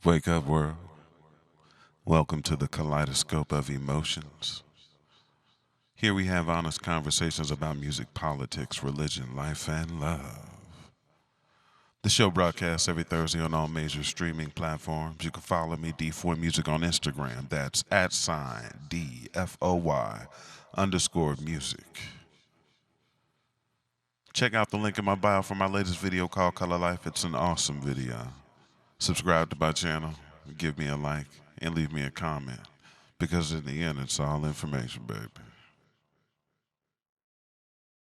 Wake up, world. Welcome to the Kaleidoscope of Emotions. Here we have honest conversations about music, politics, religion, life, and love. The show broadcasts every Thursday on all major streaming platforms. You can follow me, D4 Music, on Instagram. That's @DFOY_music. Check out the link in my bio for my latest video called Color Life. It's an awesome video. Subscribe to my channel, give me a like, and leave me a comment. Because in the end, it's all information, baby.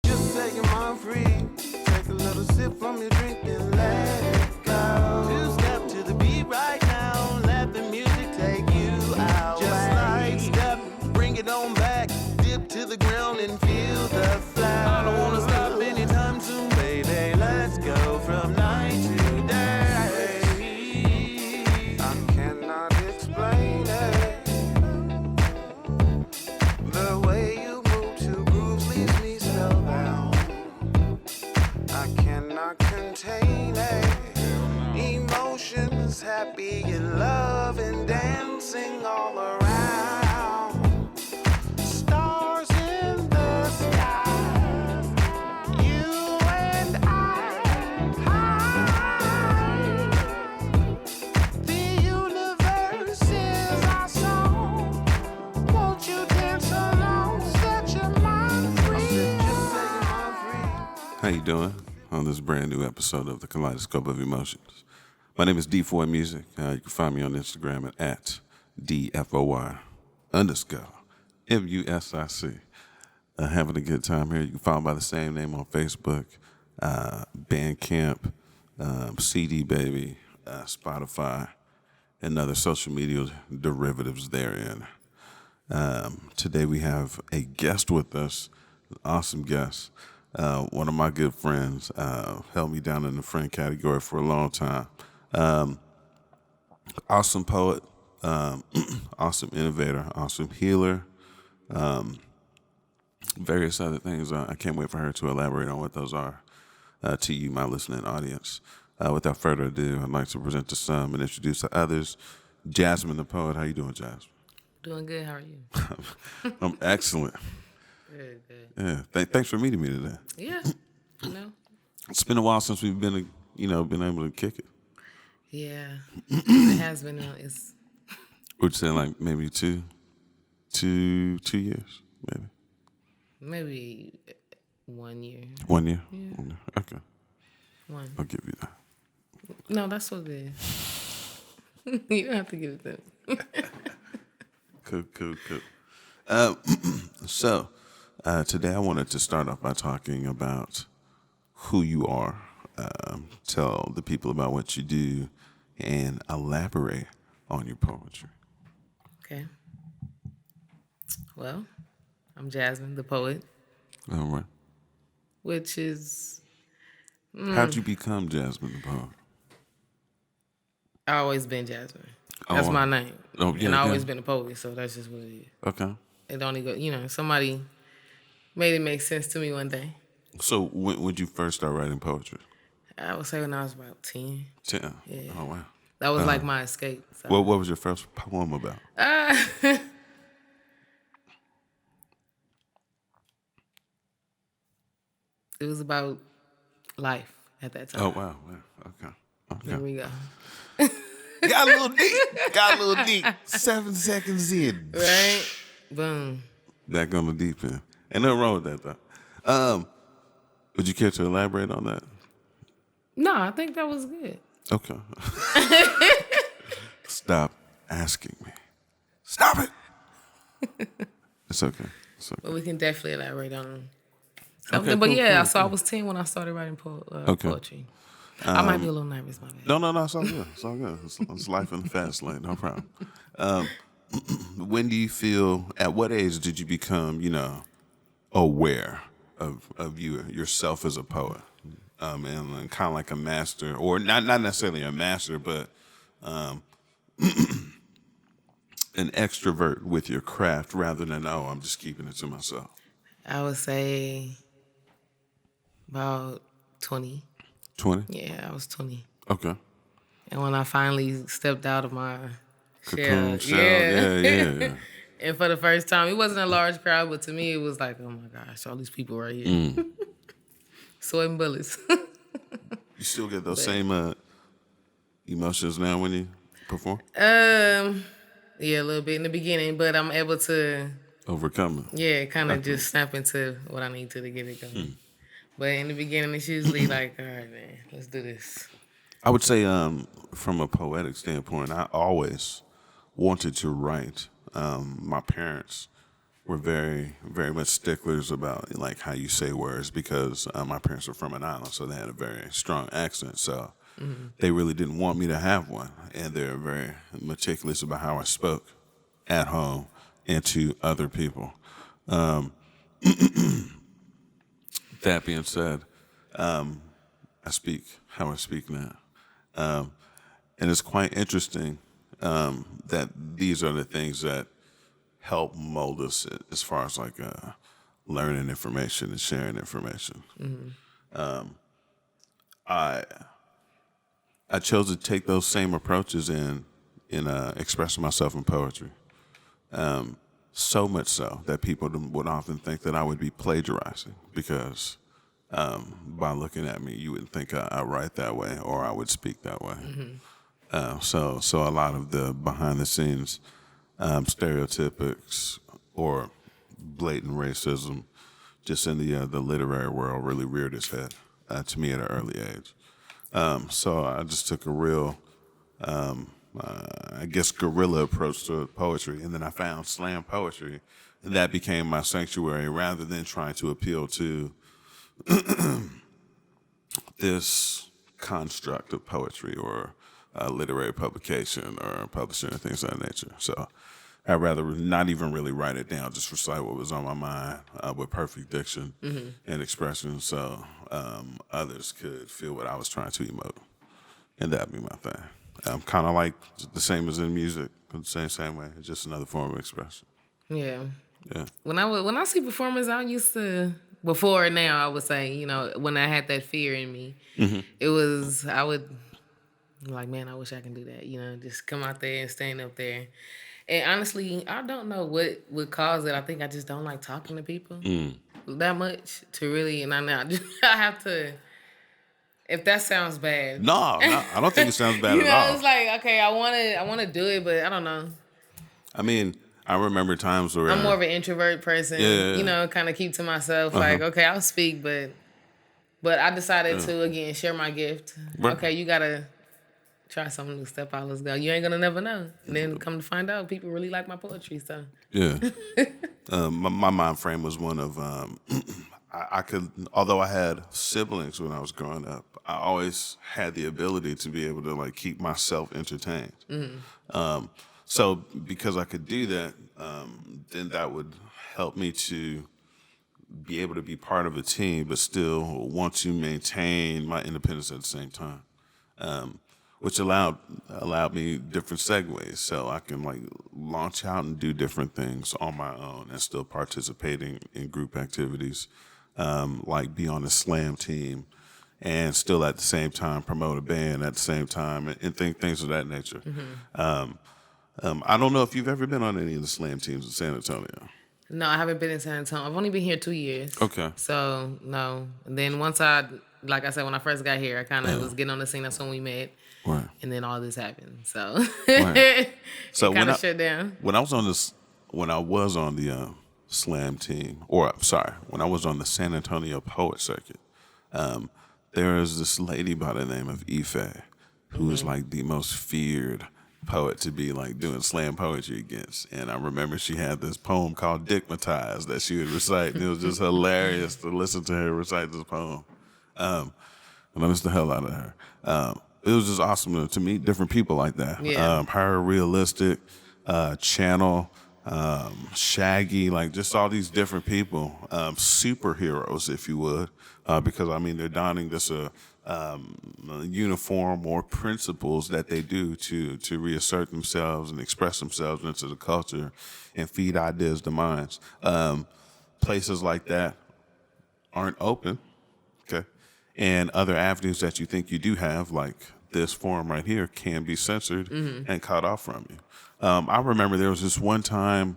Just taking my free. Take a little sip from your drink and let it go. Two-step to the beat right now. Let the music take you out. Just like step, bring it on back. Dip to the ground and feel the flow. I don't wanna stop anytime soon, baby. Let's go from night to day. I cannot explain it. The way you move to grooves leaves me spellbound. I cannot contain it. Emotions happy and love and dancing all around. Stars in the sky. You and I. High. The universe is our song. Won't you dance along? Set your mind free. How you doing on this brand new episode of the Kaleidoscope of Emotions? My name is D4 Music. You can find me on Instagram at @DFOY_MUSIC. Having a good time here. You can follow by the same name on Facebook, Bandcamp, CD Baby, Spotify, and other social media derivatives therein. Today we have a guest with us, an awesome guest. One of my good friends, held me down in the friend category for a long time. Awesome poet, awesome innovator, awesome healer, various other things. I can't wait for her to elaborate on what those are to you, my listening audience. Without further ado, I'd like to present to some and introduce to others, Jasmine the poet. How you doing, Jasmine? Doing good. How are you? I'm excellent. Good, good. Yeah, thanks for meeting me today. Yeah. It's been a while since we've been able to kick it. Yeah. It has been. It's Would you say like maybe two years, maybe maybe 1 year. 1 year? Yeah. 1 year. Okay, One. I'll give you that. No, that's so good. You don't have to give it to me. Cool. So today I wanted to start off by talking about who you are. Tell the people about what you do and elaborate on your poetry. Okay. Well, I'm Jasmine, the poet, All right. which is How'd you become Jasmine the poet? I always been Jasmine. That's my name. Oh, yeah, and I always yeah. been a poet, so that's just what it is. Okay. It only go. Somebody made it make sense to me one day. So when would you first start writing poetry? I would say when I was about 10. 10. Yeah. Oh wow. That was like my escape. So. What was your first poem about? It was about life at that time. Oh wow. Okay. There we go. Got a little deep. 7 seconds in. Right? Boom. Back on the deep end. Ain't nothing wrong with that though. Would you care to elaborate on that? No, I think that was good. Okay. Stop asking me. Stop it. It's okay. But we can definitely elaborate on something. Okay, But cool, yeah, cool, so I was 10 when I started writing Okay. poetry. I might be a little nervous, my bad. No, it's all good. It's all good. It's life in the fast lane. No problem. When do you feel? At what age did you become, aware of yourself as a poet, and kind of like a master, or not necessarily a master, but an extrovert with your craft, rather than I'm just keeping it to myself. I would say about 20. 20? Yeah, I was 20. Okay. And when I finally stepped out of my Cocoon shell, shell. Yeah. and for the first time, it wasn't a large crowd, but to me, it was like, oh my gosh, all these people right here. Sweating bullets. You still get those But, same emotions now when you perform? yeah, a little bit in the beginning, but I'm able to, Overcoming. kind of just snap into what I need to get it going. But in the beginning, it's usually like, all right, man, let's do this. I would say, from a poetic standpoint, I always wanted to write. My parents were very, very much sticklers about like how you say words because my parents were from an island, so they had a very strong accent. So they really didn't want me to have one, and they're very meticulous about how I spoke at home and to other people. That being said, I speak how I speak now. And it's quite interesting that these are the things that help mold us as far as like learning information and sharing information. I chose to take those same approaches in expressing myself in poetry. So much so that people would often think that I would be plagiarizing because by looking at me, you would think I write that way or I would speak that way. So a lot of the behind the scenes stereotypics or blatant racism just in the literary world really reared its head to me at an early age. So I just took a real, I guess, guerrilla approach to poetry, and then I found slam poetry, and that became my sanctuary rather than trying to appeal to this construct of poetry or literary publication or publishing and things of that nature. So I'd rather not even really write it down, just recite what was on my mind with perfect diction and expression so others could feel what I was trying to emote. And that'd be my thing. Kind of like the same as in music, the same way, it's just another form of expression. Yeah. Yeah. When I see performers, I used to before now I would say, when I had that fear in me, it was I would like, man, I wish I can do that. Just come out there and stand up there. And honestly, I don't know what would cause it. I think I just don't like talking to people that much to really. And I have to. If that sounds bad, No, I don't think it sounds bad at all. It's like okay, I want to do it, but I don't know. I mean, I remember times where I'm more of an introvert person. Yeah. Kind of keep to myself. Like, okay, I'll speak, but I decided to again share my gift. Right. Okay, you gotta try something new. Step out, let's go. You ain't gonna never know. And then come to find out, people really like my poetry. So yeah, my mind frame was one of I could, although I had siblings when I was growing up, I always had the ability to be able to like keep myself entertained. So because I could do that, then that would help me to be able to be part of a team, but still want to maintain my independence at the same time, which allowed me different segues, so I can like launch out and do different things on my own and still participating in group activities, like be on a slam team, and still at the same time promote a band at the same time and things of that nature. I don't know if you've ever been on any of the slam teams in San Antonio. no, I haven't been in San Antonio. I've only been here 2 years. Okay. So no. And then once like I said, when I first got here, I kind of was getting on the scene. That's when we met. Right. And then all this happened. So Right. So it kind of shut down. When I was on the slam team, or sorry, when I was on the San Antonio poet circuit, there was this lady by the name of Ep3, who was like the most feared poet to be like doing slam poetry against. And I remember she had this poem called Dickmatized that she would recite, and it was just hilarious to listen to her recite this poem. And I missed the hell out of her. It was just awesome to meet different people like that. Yeah. Her, Realistic, Channel, Shaggy, like just all these different people, superheroes, if you would, because I mean they're donning this uniform or principles that they do to reassert themselves and express themselves into the culture and feed ideas to minds. Places like that aren't open, okay, and other avenues that you think you do have, like this form right here can be censored and cut off from you. I remember there was this one time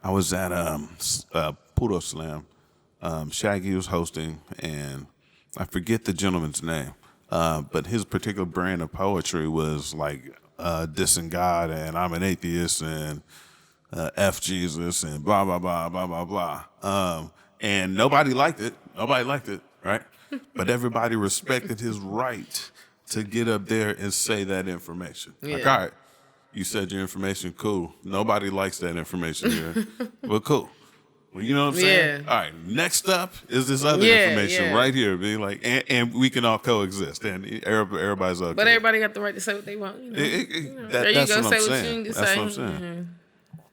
I was at Puro Slam. Shaggy was hosting, and I forget the gentleman's name, but his particular brand of poetry was like dissing God and I'm an atheist and F Jesus and blah, blah, blah, blah, blah, blah. And nobody liked it. Nobody liked it, right? But everybody respected his right to get up there and say that information. Yeah. Like, all right, you said your information, cool. Nobody likes that information here, but cool. Well, you know what I'm saying? Yeah. All right, next up is this other information right here. Be like, and we can all coexist, and everybody's okay. But everybody got the right to say what they want. You know? There you go. Say what you need to say. That's what I'm saying. Mm-hmm.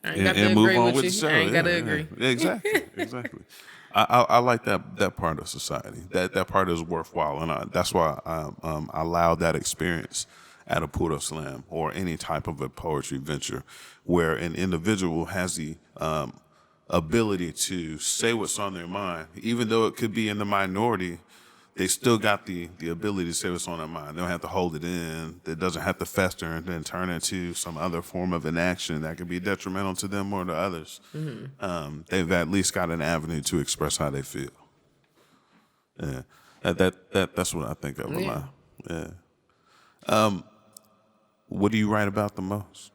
I ain't got to And move agree on with with you. the show. I ain't got to agree. Yeah. Exactly. I like that part of society. That part is worthwhile, and that's why I allowed that experience at a Puro Slam or any type of a poetry venture, where an individual has the ability to say what's on their mind, even though it could be in the minority. They still got the ability to say what's on their mind. They don't have to hold it in. It doesn't have to fester and then turn into some other form of inaction that could be detrimental to them or to others. Mm-hmm. They've at least got an avenue to express how they feel. Yeah, that's what I think of a lot. Yeah. What do you write about the most?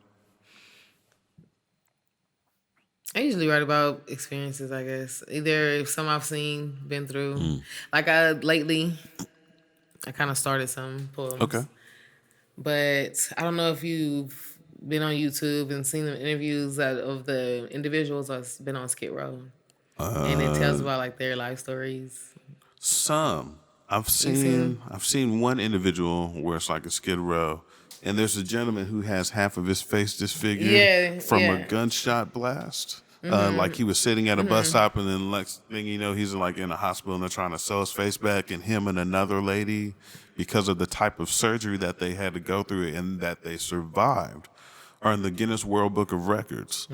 I usually write about experiences, I guess. Either some I've seen, been through. Like lately, I kind of started some poems. Okay. But I don't know if you've been on YouTube and seen the interviews of the individuals that's been on Skid Row. And it tells about like their life stories. Some. I've seen one individual where it's like a Skid Row. And there's a gentleman who has half of his face disfigured from a gunshot blast. Like he was sitting at a bus stop, and then next thing you know, he's like in a hospital, and they're trying to sew his face back. And him and another lady, because of the type of surgery that they had to go through and that they survived, are in the Guinness World Book of Records.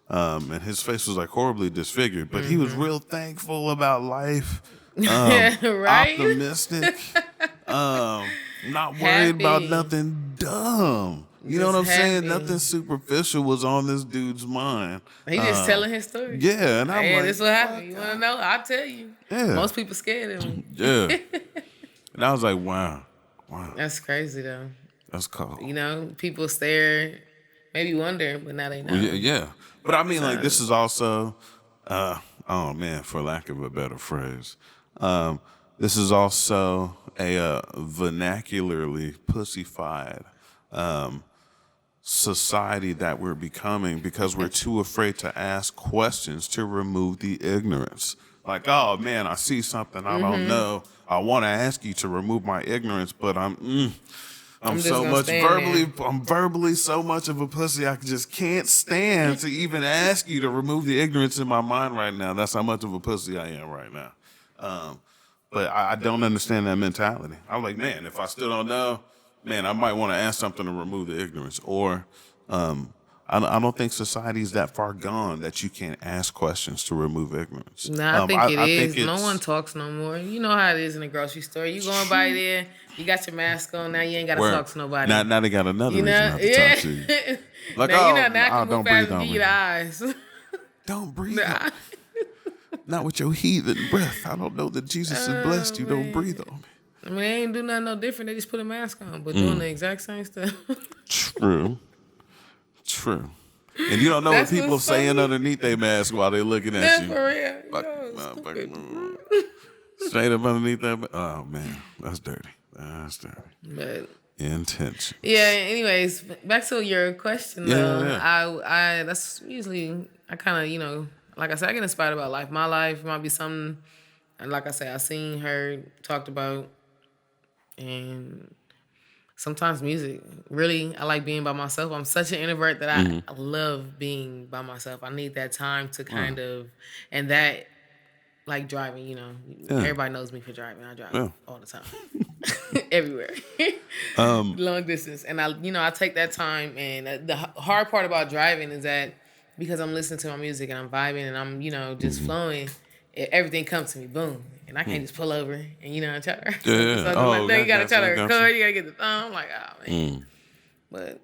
And his face was like horribly disfigured, but he was real thankful about life, Right? optimistic. Not worried about nothing dumb. You know what I'm saying? Nothing superficial was on this dude's mind. He just telling his story. Yeah, and I'm like, this what happened. You want to know? I'll tell you. Yeah. Most people scared of him. Yeah. And I was like, wow. That's crazy, though. That's cool. You know, people stare, maybe wonder, but now they know. Well, yeah. But I mean, like, this is also, oh man, for lack of a better phrase, this is also a vernacularly pussified society that we're becoming because we're too afraid to ask questions to remove the ignorance. Like, oh man, I see something I don't know. I want to ask you to remove my ignorance, but I'm so much I'm verbally so much of a pussy. I just can't stand to even ask you to remove the ignorance in my mind right now. That's how much of a pussy I am right now. But I don't understand that mentality. I'm like, man, if I still don't know, man, I might want to ask something to remove the ignorance. Or I don't think society's that far gone that you can't ask questions to remove ignorance. Nah, I think it is. No one talks no more. You know how it is in the grocery store. You going by there, you got your mask on, now you ain't got to talk to nobody. Now they got another reason not to talk to you. Like, now, now I can move fast and give you the eyes. Don't breathe. Not with your heathen breath. I don't know that Jesus has blessed you. Don't breathe on me. I mean, they ain't do nothing no different. They just put a mask on, but doing the exact same stuff. True. And you don't know what people saying underneath their mask while they're looking at you. For real. Straight up underneath that. Oh, man. That's dirty. But intention. Yeah, anyways, back to your question, though. Yeah. I that's usually, I kind of, you know, like I said, I get inspired about life. My life might be something, and like I said, I seen, heard, talked about, and sometimes music. Really, I like being by myself. I'm such an introvert that I love being by myself. I need that time to kind of, and that, like driving, you know, everybody knows me for driving. I drive all the time, everywhere, long distance. And I take that time. And the hard part about driving is that because I'm listening to my music and I'm vibing and I'm, just flowing, everything comes to me, boom. and I can't just pull over and try to. Yeah. So like that, you gotta try to gotcha. record. You gotta get the thumb. I'm like, oh man. But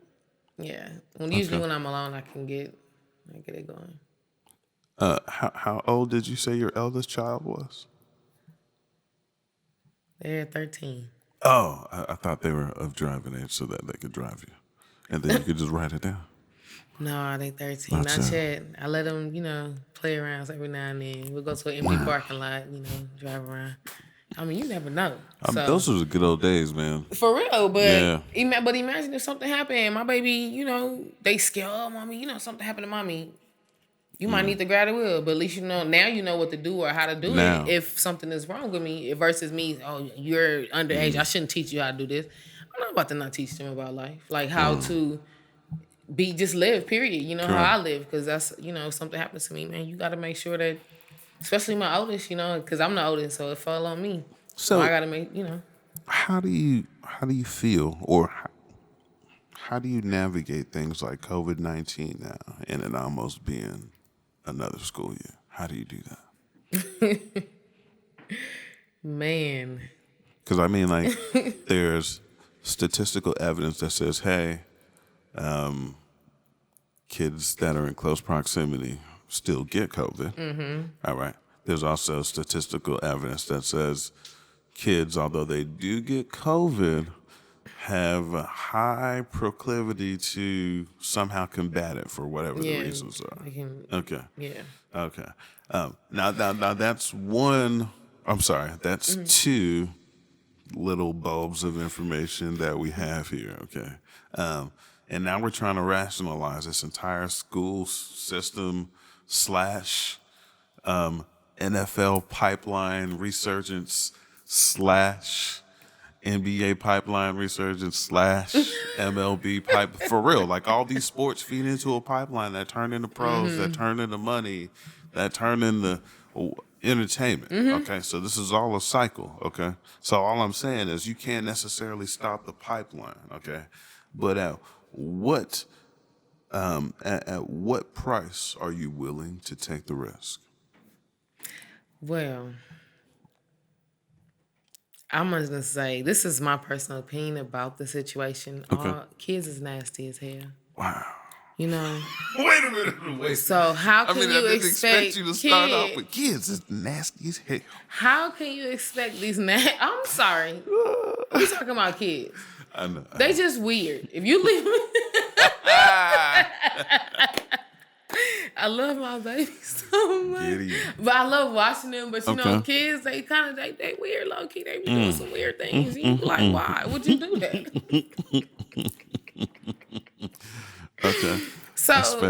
yeah, usually when I'm alone, I get it going. How old did you say your eldest child was? They're 13. Oh, I thought they were of driving age so that they could drive you, and then you could just write it down. No, they 13. Gotcha. Not yet. I let them, play around every now and then. We'll go to an empty parking lot, drive around. I mean, you never know. Those were the good old days, man. For real, but Yeah. but imagine if something happened, my baby, they scared, oh, mommy, something happened to mommy. You might need to grab the wheel, but at least now you know what to do or how to do it if something is wrong with me versus me, oh, you're underage. I shouldn't teach you how to do this. I'm not about to not teach them about life. Like how to just live, period. How I live, because that's, if something happens to me, man, you got to make sure that, especially my oldest, because I'm the oldest, so it fell on me. So I got to make, How do you feel, or how do you navigate things like COVID-19 now and it almost being another school year? How do you do that? Man. Because I mean, like, there's statistical evidence that says, hey, kids that are in close proximity still get COVID. Mm-hmm. All right. There's also statistical evidence that says kids, although they do get COVID, have a high proclivity to somehow combat it for whatever the reasons are. Okay. Yeah. Okay. Now that's one. I'm sorry. That's two little bulbs of information that we have here. Okay. And now we're trying to rationalize this entire school system / NFL pipeline resurgence / NBA pipeline resurgence / MLB pipe. For real, like all these sports feed into a pipeline that turn into pros, that turn into money, that turn into entertainment. Okay, so this is all a cycle. Okay, so all I'm saying is you can't necessarily stop the pipeline. Okay, but at what price are you willing to take the risk? Well, I'm just gonna say this is my personal opinion about the situation. Okay. All kids is nasty as hell. Wow. You know. Wait a minute. Wait. So how can I you expect you to start off with kids is nasty as hell. How can you expect these I'm sorry. We talking about kids. I know. They just weird. If you leave I love my babies so much. But I love watching them. But you know, kids, they kind of they weird, low key. They be doing some weird things. You be like, why would you do that? Okay. So,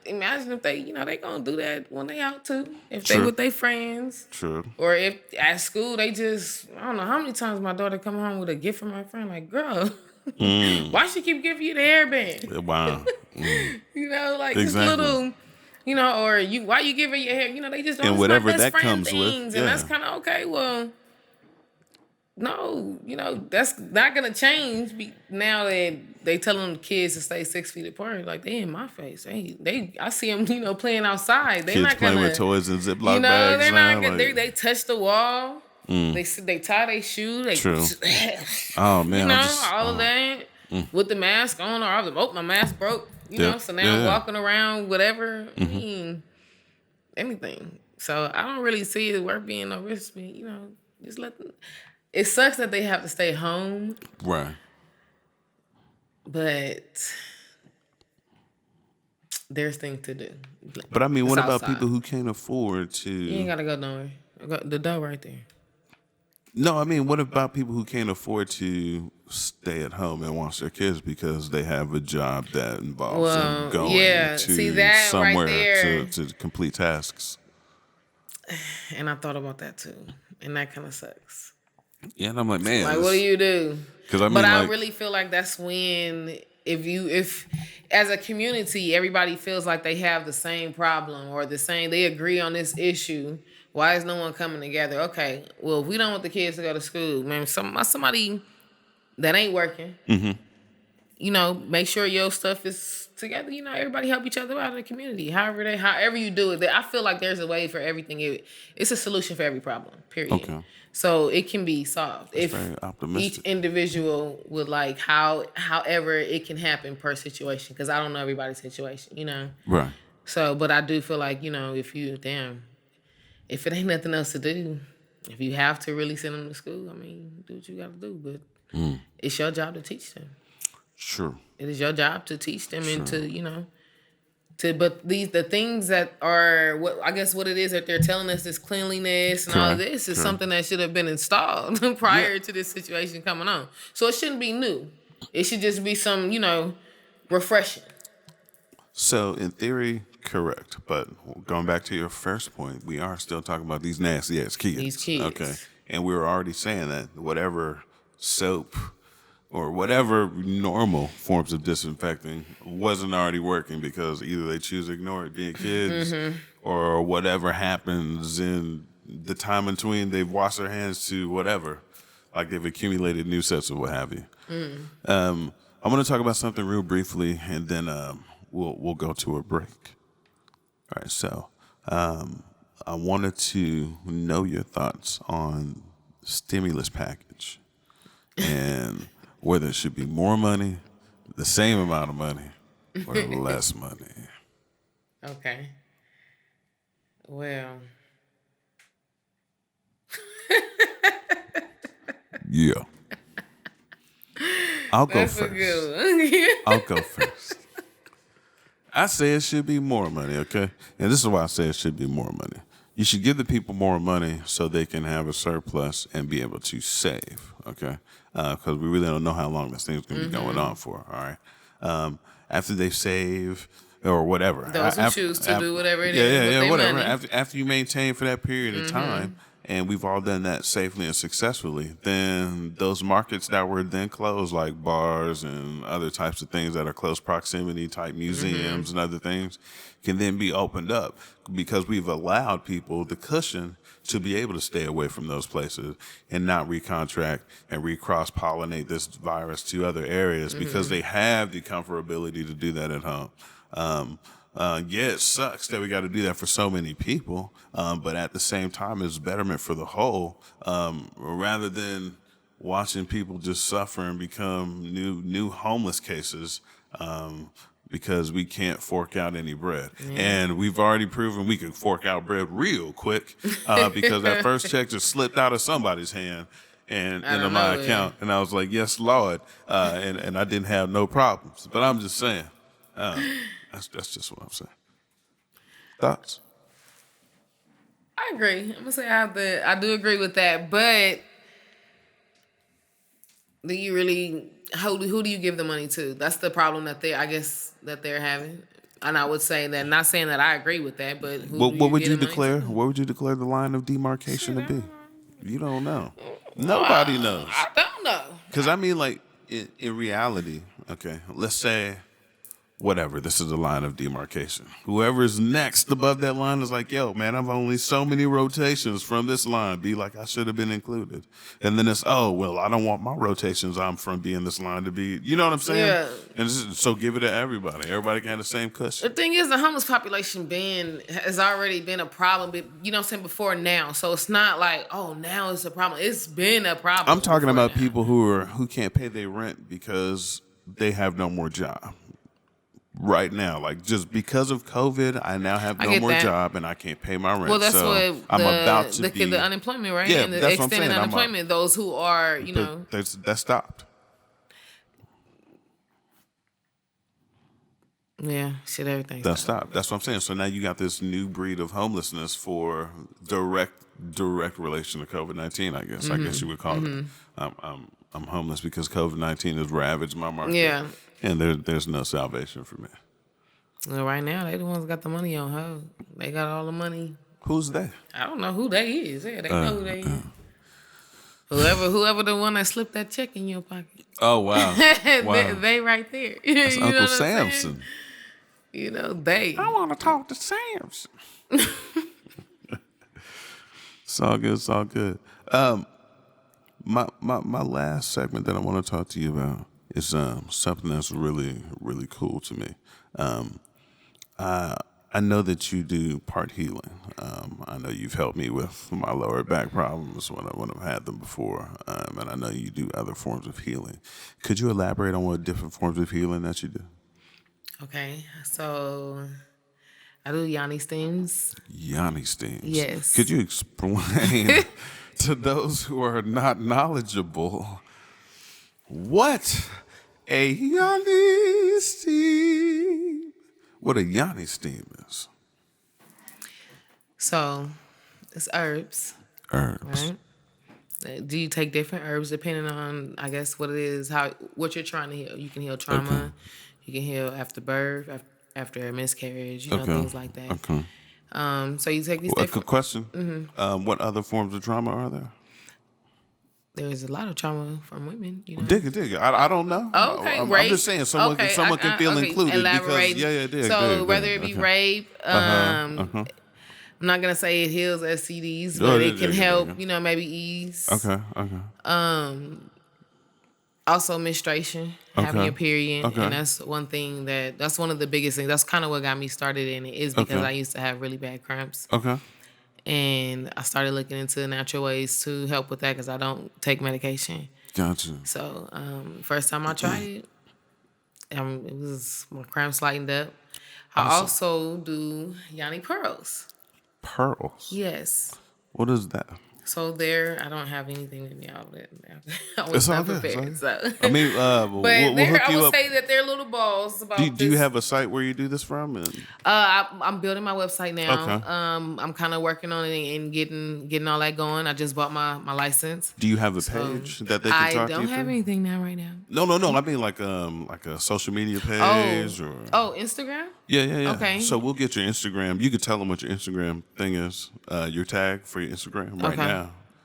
imagine if they, they gonna do that when they out too. If they with their friends. True. Or if at school they just, I don't know how many times my daughter come home with a gift from my friend. Like, girl, why she keep giving you the hairband? Wow. Like exactly. this little, or why you giving your hair? They just don't. And whatever my best that friend comes things, with. And that's kind of okay. Well, no, that's not gonna change now that they telling the kids to stay 6 feet apart. Like, they in my face. I see them, playing outside. They kids not playing gonna, with toys and Ziploc bags. They're not gonna, like, they touch the wall. They tie their shoe. They, true. Oh man, all of that with the mask on, or my mask broke. So now I'm walking around, whatever. I mean, anything. So I don't really see it worth being no risk. Just let them. It sucks that they have to stay home. Right. But there's things to do. But I mean, it's what outside. about people who can't afford to? You ain't gotta go nowhere. The door right there. No, I mean, what about people who can't afford to stay at home and watch their kids because they have a job that involves them going to somewhere right to complete tasks? And I thought about that too, and that kind of sucks. Yeah, and I'm like, man, what do you do? But I really feel like that's when if as a community everybody feels like they have the same problem or they agree on this issue. Why is no one coming together? Okay, well, if we don't want the kids to go to school, man, somebody that ain't working, make sure your stuff is together. Everybody help each other out in the community. However you do it, I feel like there's a way for everything. It's a solution for every problem. Period. Okay. So it can be solved That's if very optimistic. each individual would however it can happen per situation. Because I don't know everybody's situation. Right. So, but I do feel like if it ain't nothing else to do, if you have to really send them to school, I mean, do what you got to do. But it's your job to teach them. Sure. It is your job to teach them and but the things that are what it is that they're telling us, this cleanliness and all this is something that should have been installed prior to this situation coming on. So it shouldn't be new. It should just be some, refreshing. So in theory, correct. But going back to your first point, we are still talking about these nasty ass kids. These kids. Okay. And we were already saying that whatever soap or whatever normal forms of disinfecting wasn't already working because either they choose to ignore it being kids or whatever happens in the time in between they've washed their hands to whatever, like they've accumulated new sets of what have you. I'm going to talk about something real briefly and then we'll go to a break. All right, so I wanted to know your thoughts on stimulus package and whether it should be more money, the same amount of money, or less money. Okay. Well. Yeah. I'll go That's first. a good one. I'll go first. I say it should be more money, okay? And this is why I say it should be more money. You should give the people more money so they can have a surplus and be able to save, okay? Because we really don't know how long this thing's going to be going on for, all right? After they save or whatever. Those who choose to do whatever it is with whatever. money. After you maintain for that period of time, and we've all done that safely and successfully, then those markets that were then closed, like bars and other types of things that are close proximity type museums and other things, can then be opened up because we've allowed people the cushion to be able to stay away from those places and not recontract and recross-pollinate this virus to other areas because they have the comfortability to do that at home. Yeah, it sucks that we got to do that for so many people, but at the same time, it's betterment for the whole. Rather than watching people just suffer and become new homeless cases because we can't fork out any bread. And we've already proven we can fork out bread real quick because that first check just slipped out of somebody's hand and into my account. And I was like, yes, Lord. And I didn't have no problems. But I'm just saying. That's just what I'm saying. Thoughts? I agree. I'm gonna say I do agree with that, but do you really who do you give the money to? That's the problem that they're having. And I would say that, not saying that I agree with that, but what would you declare? What would you declare the line of demarcation to be? You don't know. Nobody knows. I don't know. Because I mean, like in reality, okay, let's say. Whatever, this is the line of demarcation. Whoever's next above that line is like, yo, man, I've only so many rotations from this line. Be like, I should have been included. And then it's, oh, well, I don't want my rotations I'm from being this line to be, you know what I'm saying? Yeah. And so give it to everybody. Everybody can have the same cushion. The thing is, the homeless population has already been a problem, you know what I'm saying, before now. So it's not like, oh, now it's a problem. It's been a problem. I'm talking about people who can't pay their rent because they have no more job. Right now, like just because of COVID, I now have no more job and I can't pay my rent. Well, that's so what I'm about to be the unemployment, right? Yeah, and the that's what I'm extended saying. unemployment. Those who are, that stopped. Yeah, shit, everything. That stopped. That's what I'm saying. So now you got this new breed of homelessness for direct relation to COVID-19. I guess you would call it. I'm homeless because COVID-19 has ravaged my market. Yeah. And there's no salvation for me. Well, right now, they the ones got the money on hold. They got all the money. Who's they? I don't know who they is. Yeah, they know who they is. Whoever the one that slipped that check in your pocket. Oh, wow. Wow. they right there. That's you Uncle Samson. They. I want to talk to Samson. It's all good. It's all good. My last segment that I want to talk to you about is something that's really, really cool to me. I know that you do part healing. I know you've helped me with my lower back problems when I've had them before, and I know you do other forms of healing. Could you elaborate on what different forms of healing that you do? Okay, so I do Yanni steams. Yanni steams. Yes. Could you explain to those who are not knowledgeable what a Yanni steam? What a Yanni steam is? So it's herbs, Herbs. right? Do you take different herbs depending on, I guess, what it is, what you're trying to heal? You can heal trauma. Okay. You can heal after birth, after a miscarriage, Okay. things like that. Okay. So you take these Well, a different. question. What other forms of trauma are there? There's a lot of trauma from women, Dig it. I don't know. Oh, okay, I'm rape. just saying someone can feel included elaborate. because dig. So dig. whether it be Okay. rape, I'm not gonna say it heals STDs, but it can help. Maybe ease. Okay. Also menstruation, having your period, Okay. and that's one thing that's one of the biggest things. That's kind of what got me started in it, is because Okay. I used to have really bad cramps. Okay. And I started looking into natural ways to help with that because I don't take medication. Gotcha. So first time I tried it, it was my cramps lightened up. I also do Yanni pearls. Pearls. Yes. What is that? So there, I don't have anything with me. I was It's all not good. prepared. So. I mean, But we'll hook I you would up. say that they're little balls. Do you have a site where you do this from? And I'm building my website now. Okay. I'm kind of working on it and getting all that going. I just bought my license. do you have a page that they can I talk to you don't have through? anything now right now. No. I mean like a social media page or. Oh, Instagram? Yeah. Okay. So we'll get your Instagram. You could tell them what your Instagram thing is. Your tag for your Instagram right Okay. now.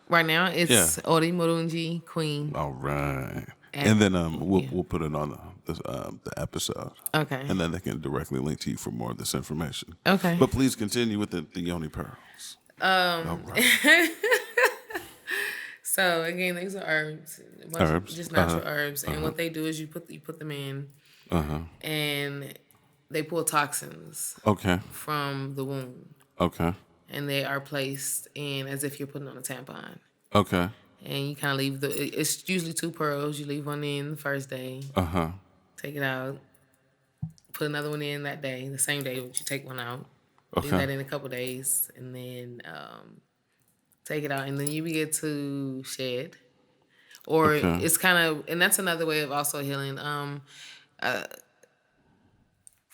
Right now, it's Ori Murungi Queen. All right. And then we'll yeah. put it on the episode. Okay. And then they can directly link to you for more of this information. Okay. But please continue with the Yoni Pearls. All right. So again, these are herbs. Herbs. Just natural herbs. And what they do is you put them in, and they pull toxins Okay. from the wound, Okay. and they are placed in as if you're putting on a tampon. Okay. And you kind of leave it's usually 2 pearls. You leave one in the first day, take it out, put another one in that day, the same day, but you take one out. Leave that in a couple days, and then take it out, and then you begin to shed. Or it's kind of, and that's another way of also healing.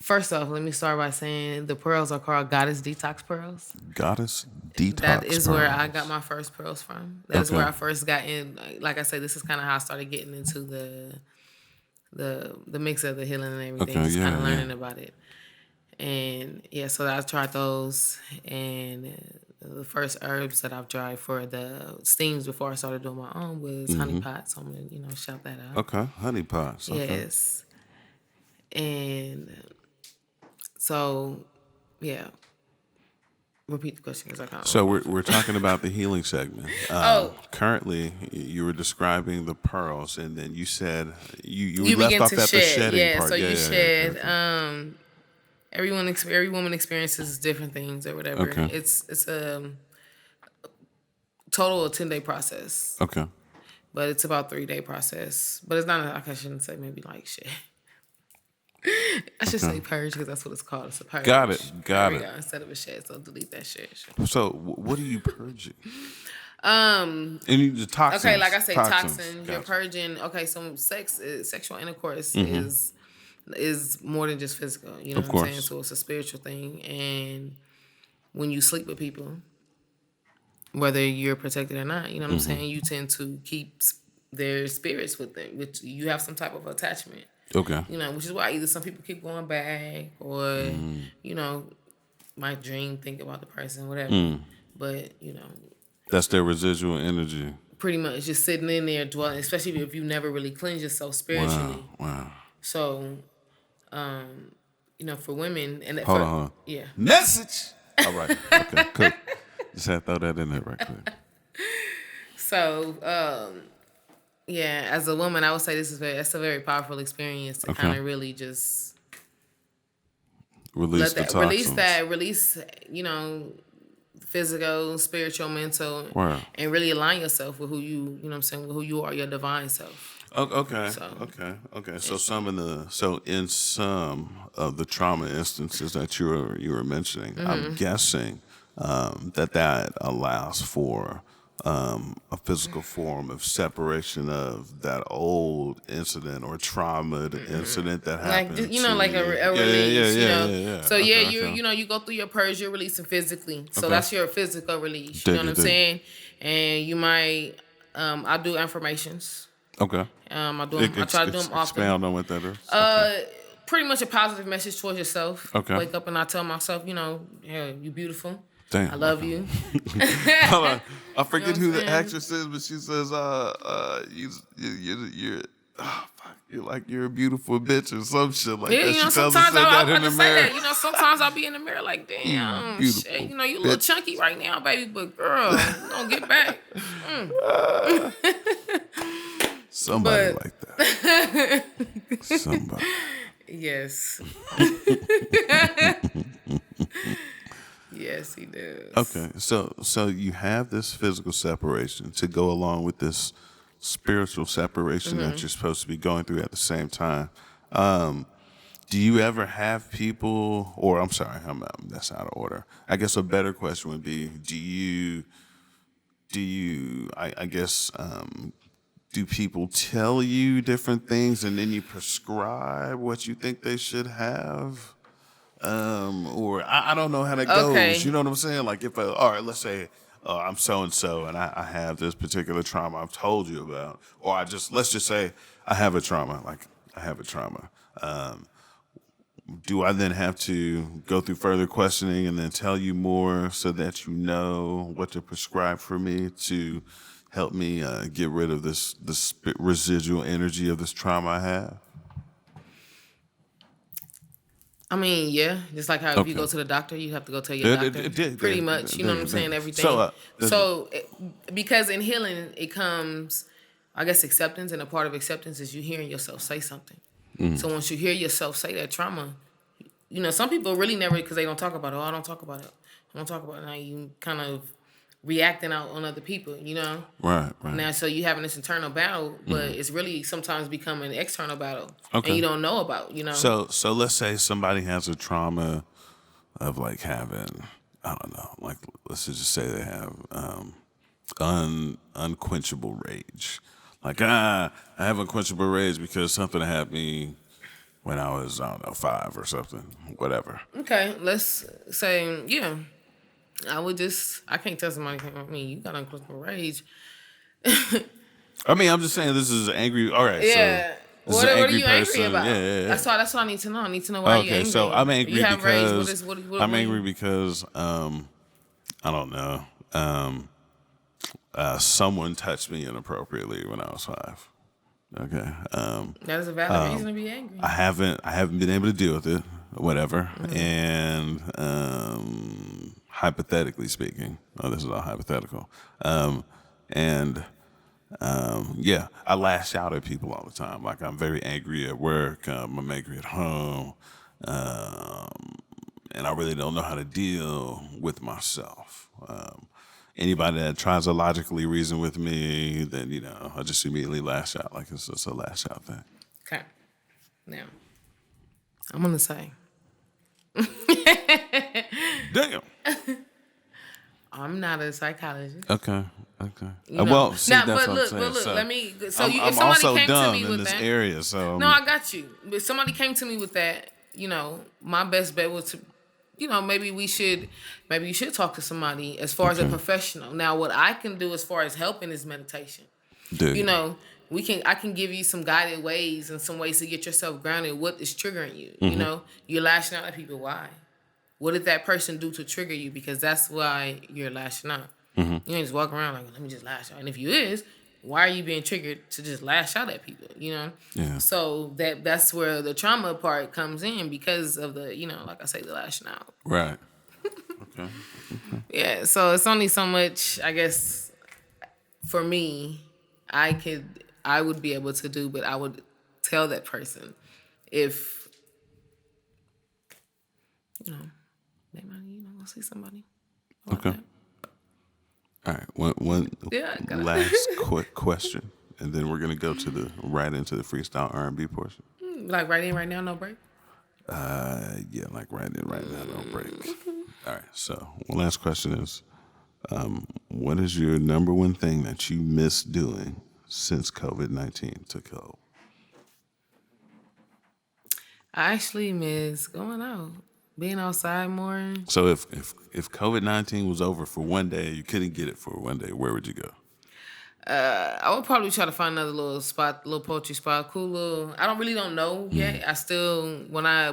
First off, let me start by saying the pearls are called Goddess Detox Pearls. Goddess Detox That is where I Pearls. got my first pearls from. That is where I first got in. Like I said, this is kind of how I started getting into the mix of the healing and everything. Okay, Just kind of yeah. learning about it. And yeah, so I tried those, and the first herbs that I've tried for the steams before I started doing my own was honey pot. So I'm gonna shout that out. Okay. Honey pots. Okay. Yes. And so, yeah. Repeat the question because I can't. So we're talking about the healing segment. Currently, you were describing the pearls, and then you said you left begin off to at shed. the shedding part. So you shed. Okay. Every woman experiences different things or whatever. Okay. It's a total of 10-day process, Okay. but it's about 3-day process. But it's not. I shouldn't say maybe like shed. I should say purge because that's what it's called. It's a purge. Got it. There we go, instead of a shed, so delete that shit. So what are you purging? And the toxins. Okay, like I say, toxins. Gotcha. You're purging. Okay, so sexual intercourse is more than just physical. You know Of what I'm saying? course. So it's a spiritual thing, and when you sleep with people, whether you're protected or not, you know what I'm saying, you tend to keep their spirits with them, which you have some type of attachment. Okay. You know, which is why either some people keep going back or, you know, might think about the person, whatever. But, you know. That's their residual energy. Pretty much just sitting in there dwelling, especially if you never really cleanse yourself spiritually. Wow. So, you know, for women. And Hold on. Yeah. Message. All right. Okay, cool. Just had to throw that in there right quick. So, Yeah, as a woman, I would say that's a very powerful experience to Okay. kind of really just Release the toxins. release, physical, spiritual, mental, Wow. and really align yourself with who you know what I'm saying, with who you are, your divine self. Okay. So, Okay. So in some of the trauma instances that you were mentioning, I'm guessing that allows for a physical form of separation of that old incident or trauma incident that like happened. like to a you. release, Yeah. So Okay, you okay. you go through your purge, you're releasing physically. So Okay. that's your physical release. You know Dig what it, I'm dig it. saying? And you might, I do affirmations. Okay. I try to do them often. Expound on what that is. Okay. Pretty much a positive message towards yourself. Okay. Wake up and I tell myself, yeah, you beautiful. Damn. I love you. Hold on. I forget You know who what the I'm actress is, but she says, you're oh, fuck, you're a beautiful bitch or some shit like Yeah, that. She tells us sometimes that I in the just say mirror. that. Sometimes I'll be in the mirror like, damn, Beautiful shit. You a little bitch. chunky right now, baby, but girl, you gonna get back. Somebody But- like that. Somebody. Yes. Yes, he does. Okay, so you have this physical separation to go along with this spiritual separation that you're supposed to be going through at the same time. Do you ever have people, or I'm sorry, that's out of order. I guess a better question would be, I guess, do people tell you different things and then you prescribe what you think they should have? Or I don't know how that Okay. goes. You know what I'm saying? Like all right, let's say I'm so and so, and I have this particular trauma I've told you about, or let's just say I have a trauma. Like I have a trauma. Do I then have to go through further questioning and then tell you more so that you know what to prescribe for me to help me get rid of this residual energy of this trauma I have? I mean, yeah, just like how if you Okay. go to the doctor, you have to go tell your doctor. Pretty much, you know what I'm saying? Everything. Because in healing, it comes, I guess, acceptance, and a part of acceptance is you hearing yourself say something. So once you hear yourself say that trauma, some people really never, because they don't talk about it. Oh, I don't talk about it. I don't talk about it. Now you kind of reacting out on other people, Right. Now, so you having this internal battle, but it's really sometimes becoming an external battle, Okay. and you don't know about, So let's say somebody has a trauma of like having, I don't know, like let's just say they have unquenchable rage. Like I have unquenchable rage because something happened to me when I was, I don't know, 5 or something, whatever. Okay, let's say, yeah. I can't tell somebody, you got unquenchable rage. I mean, I'm just saying this is angry. All right, Yeah. so What are you person. angry about? Yeah. That's what I need to know. I need to know why you're angry. So I'm angry you have because rage. I'm angry because I don't know. Someone touched me inappropriately when I was 5. Okay. That is a valid reason to be angry. I haven't been able to deal with it, whatever. And hypothetically speaking, this is all hypothetical. Yeah, I lash out at people all the time. Like I'm very angry at work. I'm angry at home. And I really don't know how to deal with myself. Anybody that tries to logically reason with me, then, I just immediately lash out. Like it's just a lash out thing. Okay. Now, I'm going to say. Damn. I'm not a psychologist. Okay. Well, see, now, that's but what look, I'm saying. let me. So I'm if somebody also came dumb to me in with this that, area, so no, I got you. But somebody came to me with that. My best bet was to, maybe you should talk to somebody as far as a professional. Now, what I can do as far as helping is meditation. Dude. I can give you some guided ways and some ways to get yourself grounded. What is triggering you? You're lashing out at people. Why? What did that person do to trigger you? Because that's why you're lashing out. You ain't just walk around like, let me just lash out. And if you is, why are you being triggered to just lash out at people? Yeah. So that's where the trauma part comes in because of the, like I say, the lashing out. Right. Okay. Yeah. So it's only so much, I guess, for me, I could I would be able to do, but I would tell that person if, you know, they might, go see somebody. Okay. That. All right. One last quick question, and then we're gonna go right into the freestyle R&B portion. Like right in, right now, no break. Yeah, like right in, right now, no break. All right. So one last question is, what is your number one thing that you miss doing since COVID-19 took hold? I actually miss going out, being outside more. So if COVID-19 was over for one day, you couldn't get it for one day, where would you go? I would probably try to find another little spot, little poetry spot, cool little. I don't know yet. I still,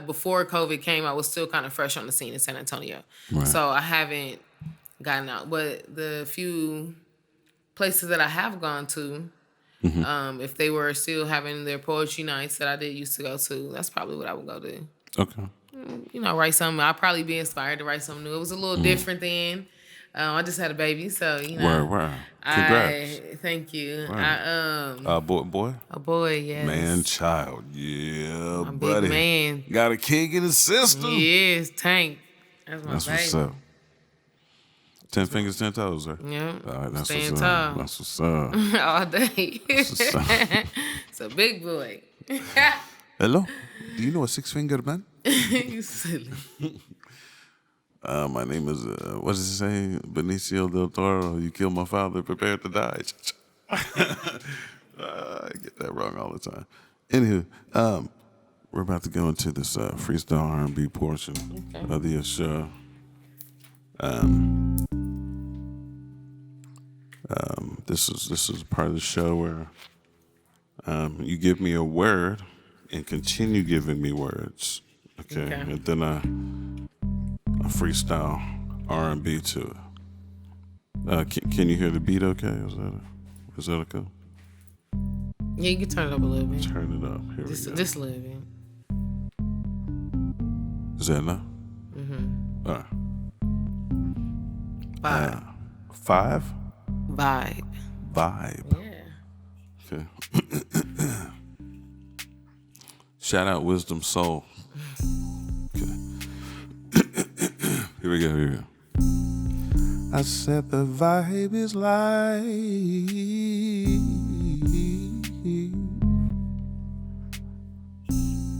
before COVID came, I was still kind of fresh on the scene in San Antonio, Right. so I haven't gotten out. But the few places that I have gone to, if they were still having their poetry nights that I did used to go to, that's probably what I would go to. Okay. Write something. I'll probably be inspired to write something new. It was a little different then. I just had a baby, so Word. Congrats. Thank you. Boy. A boy, yes. Man, child. Yeah, My buddy. big man. Got a king in the system. Yes, Tank. That's my That's baby. what's up. 10 fingers, 10 toes, sir. Yeah. All right, that's Staying what's tall. up. That's what's up. All day. That's what's up. It's a big boy. Hello? Do you know a 6-finger man? You silly. My name is, what does it say? Benicio del Toro. You killed my father, prepare to die. I get that wrong all the time. Anywho, we're about to go into this freestyle R&B portion of the show. This is part of the show where you give me a word and continue giving me words. Okay. And then I freestyle R&B to it. Can you hear the beat okay? Is that okay? Yeah, you can turn it up a little bit. Turn it up. Here we go. Just a little bit. Is that enough? All right. 5? Vibe. Yeah. Okay. Shout out Wisdom Soul. Okay. Here we go. I said the vibe is live.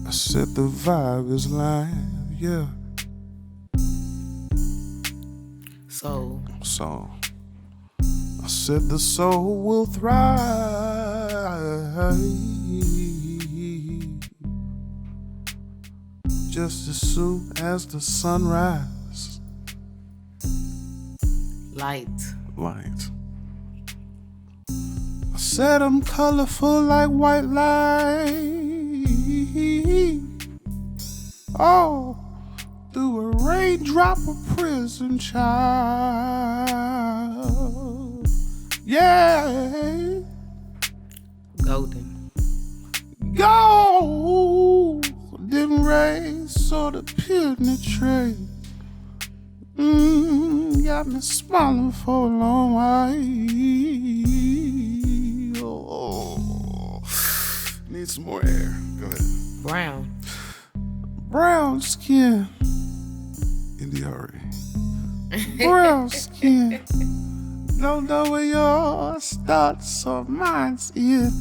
I said the vibe is live, yeah. Soul. I said the soul will thrive just as soon as the sunrise. Light. I said I'm colorful like white light. Oh, through a raindrop of prison child. Yeah. Golden. Golden rays sort of penetrate. Got me smiling for a long while. Oh, need some more air. Go ahead. Brown skin. Indiari. Brown skin. Don't know where yours starts or mine's in.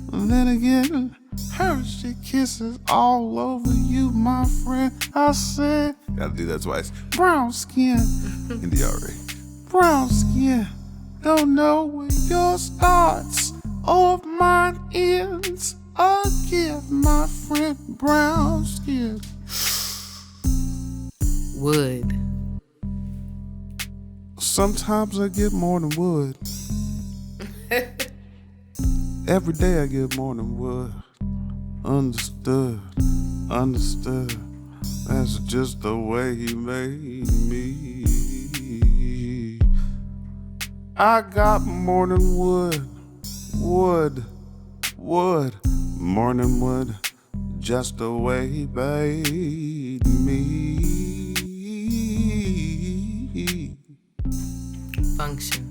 Then again, Hershey kisses all over you, my friend. I said, gotta do that twice. Brown skin. Indiari. Brown skin. Don't know where yours starts or mine ends. Again, my friend. Brown skin. Wood. Sometimes I get more than wood. Every day I get more than wood. Understood. That's just the way he made me. I got more than wood. More than wood. Just the way he made me. Function.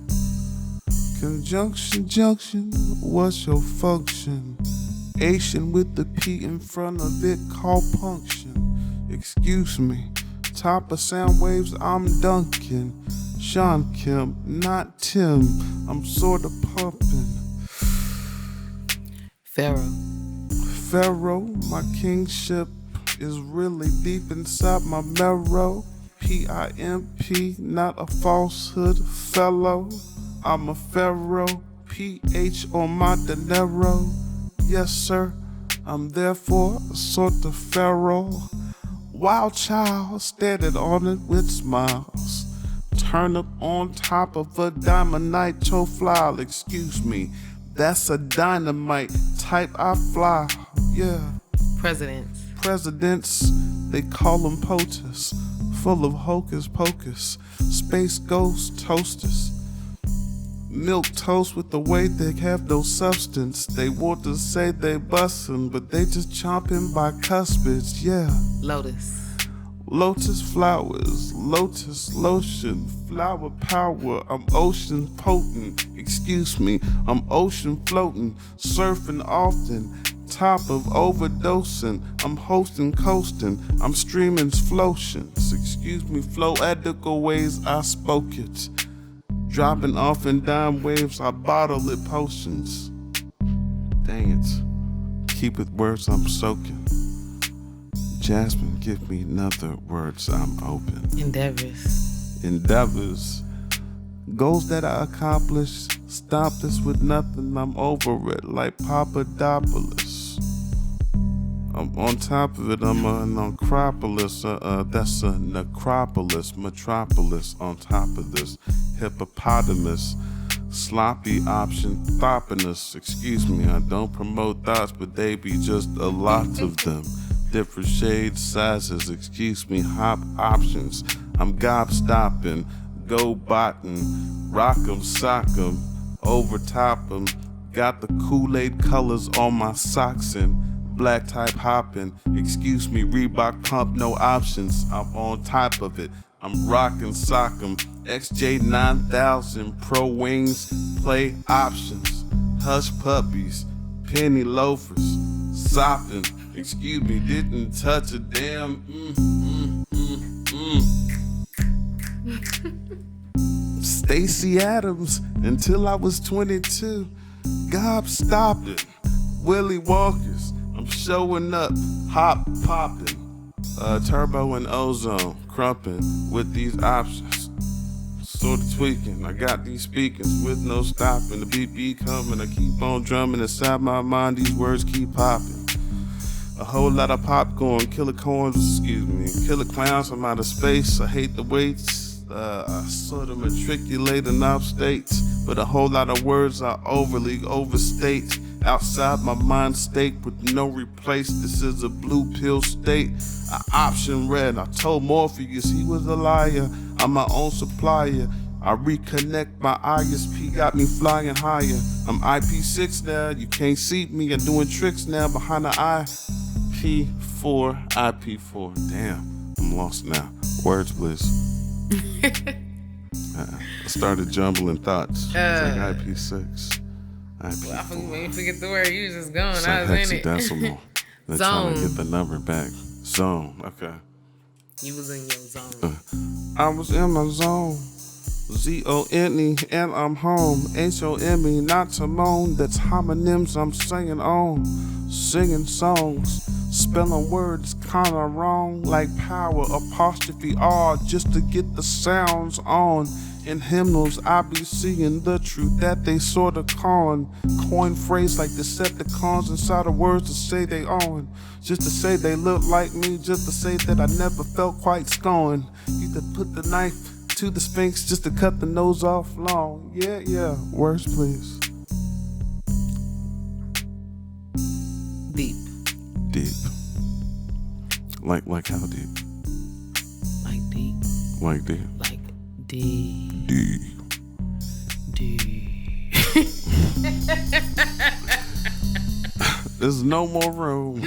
Can Junction, what's your function? Asian with the P in front of it called punction. Excuse me, top of sound waves, I'm Duncan. Sean Kemp, not Tim, I'm sorta pumping. Pharaoh, my kingship is really deep inside my marrow. PIMP, not a falsehood fellow. I'm a pharaoh, PH on my dinero. Yes, sir, I'm therefore a sort of pharaoh. Wild child, standing on it with smiles. Turn up on top of a diamond nitro fly. Excuse me, that's a dynamite type I fly. Yeah. Presidents, they call them POTUS. Full of hocus pocus. Space ghost toasters. Milk toast with the way they have no substance. They want to say they bustin', but they just chomping by cuspids, yeah. Lotus flowers, lotus lotion, flower power, I'm ocean potent. Excuse me, I'm ocean floating, surfing often, top of overdosing. I'm hosting, coasting, I'm streaming flotions. Excuse me, floetical ways I spoke it. Dropping off in dime waves, I bottle it potions. Dang it, keep it words I'm soaking. Jasmine, give me another words I'm open. Endeavors. Goals that I accomplished. Stop this with nothing, I'm over it like Papadopoulos. I'm on top of it, I'm an Acropolis. That's a necropolis, metropolis on top of this. Hippopotamus. Sloppy option, thoppiness. Excuse me, I don't promote thoughts, but they be just a lot of them. Different shades, sizes, excuse me, hop options. I'm gobstopping, go bottin', rock 'em, sock 'em, overtop 'em. Got the Kool-Aid colors on my socks and black type hopping. Excuse me, Reebok pump, no options. I'm on top of it. I'm rockin' sock 'em. XJ9000 Pro Wings, play options. Hush puppies, penny loafers, sopping. Excuse me, didn't touch a damn. Stacey Adams until I was 22. Gobstopping, Willie Walkers. I'm showing up, hop popping. Turbo and ozone, crumping with these options. Sort of tweaking. I got these speakers with no stopping. The beat be coming. I keep on drumming inside my mind. These words keep popping. A whole lot of popcorn, killer corns, excuse me, killer clowns from outer space. I hate the weights. I sort of matriculate in off states, but a whole lot of words I overly overstate. Outside my mind state with no replace. This is a blue pill state. I option read. I told Morpheus he was a liar. I'm my own supplier. I reconnect my ISP, got me flying higher. I'm IP6 now. You can't see me. I'm doing tricks now behind the IP4. Damn, I'm lost now. Words, please. I started jumbling thoughts. It's like IP6. IP4. I forget the word. You was just going. It's I like was in it. hexadecimal. They're trying to get the number back. Zone, okay. You was in your zone. I was in my zone. ZONE, and I'm home. HOME, not to moan. That's homonyms I'm singing on. Singing songs, spelling words kinda wrong. Like power, apostrophe R, just to get the sounds on. In hymnals, I be seeing the truth that they sorta coin phrase like Decepticons inside of words to say they on. Just to say they look like me, just to say that I never felt quite scorned. You could put the knife to the Sphinx just to cut the nose off long. Yeah, words please. Deep. Like how deep? Like deep. Like deep? Like deep. There's no more room.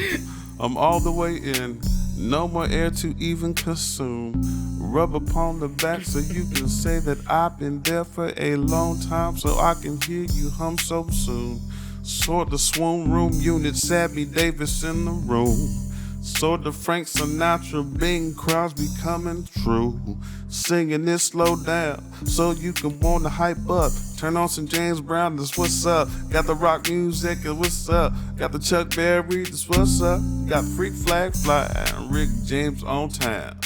I'm all the way in. No more air to even consume. Rub upon the back so you can say that I've been there for a long time, so I can hear you hum so soon. Sort the swoon room unit, Sammy Davis in the room. Sort of Frank Sinatra, Bing Crosby coming true. Singing this slow down so you can wanna hype up. Turn on some James Brown, that's what's up. Got the rock music, and what's up. Got the Chuck Berry, that's what's up. Got Freak Flag Fly and Rick James on time.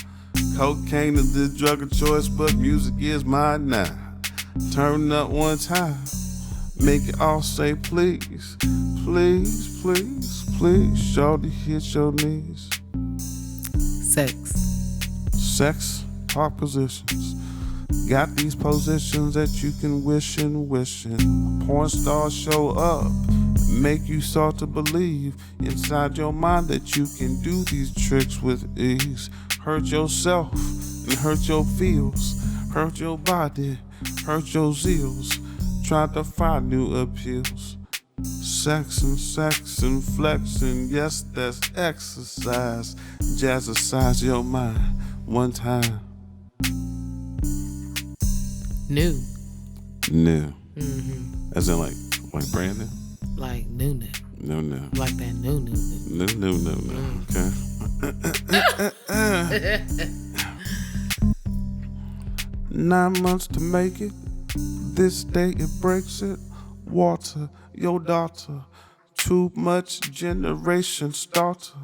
Cocaine is the drug of choice, but music is mine now. Turn up one time, make it all say please. Please, please, please, shorty, hit your knees. Sex. Sex, talk positions. Got these positions that you can wish and wishing. Porn stars show up, make you start to believe inside your mind that you can do these tricks with ease. Hurt yourself and hurt your feels, hurt your body, hurt your zeals. Try to find new appeals. Sex and flexing, yes, that's exercise. Jazzercise your mind one time. New. New. Mm-hmm. As in like brand new? Like new. New. Like that new. New. Okay. 9 months to make it. This day it breaks it. Water, your daughter. Too much generation starter.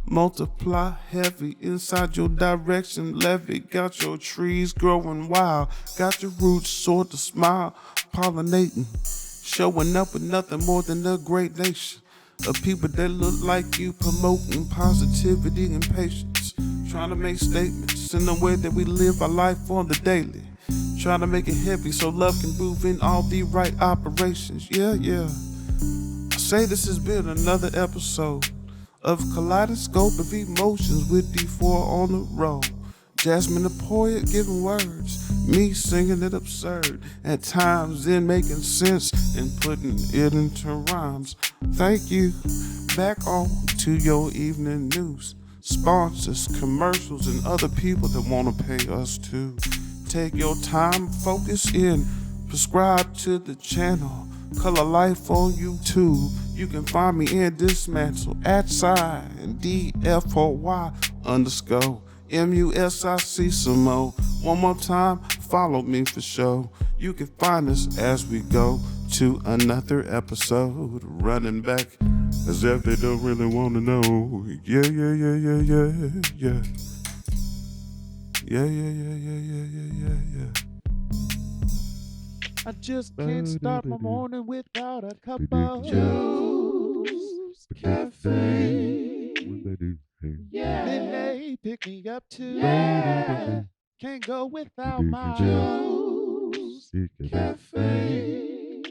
Multiply heavy inside your direction. Levy got your trees growing wild. Got your roots sort of smile. Pollinating. Showing up with nothing more than a great nation of people that look like you, promoting positivity and patience. Trying to make statements in the way that we live our life on the daily. Trying to make it heavy so love can move in all the right operations. Yeah. I say this has been another episode of Kaleidoscope of Emotions with D4 on the road. Jasmine the poet giving words, me singing it absurd, at times then making sense and putting it into rhymes. Thank you. Back on to your evening news. Sponsors, commercials, and other people that want to pay us too. Take your time, focus in, subscribe to the channel. Color Life on YouTube. You can find me in Dismantle at sign DFOY _ MUSIC some more. One more time, follow me for show. You can find us as we go to another episode. Running back as if they don't really want to know. Yeah. I just can't start my morning without a cup of juice, caffeine. Yeah, midday pick me up too. Yeah, can't go without my juice, caffeine.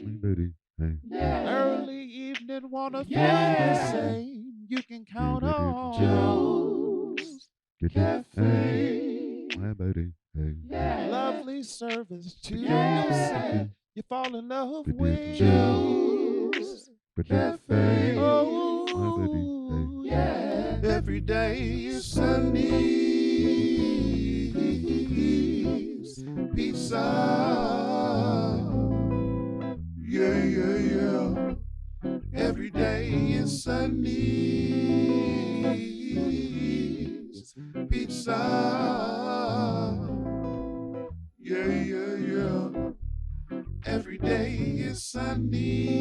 Yeah, early evening wanna feel the same. You can count on juice, caffeine. Yeah, lovely service too. You say you fall in love with juice, caffeine. Oh, yeah. Every day is Sundays, pizza. Yeah. Every day is Sundays, pizza. Yeah. Every day is Sunday.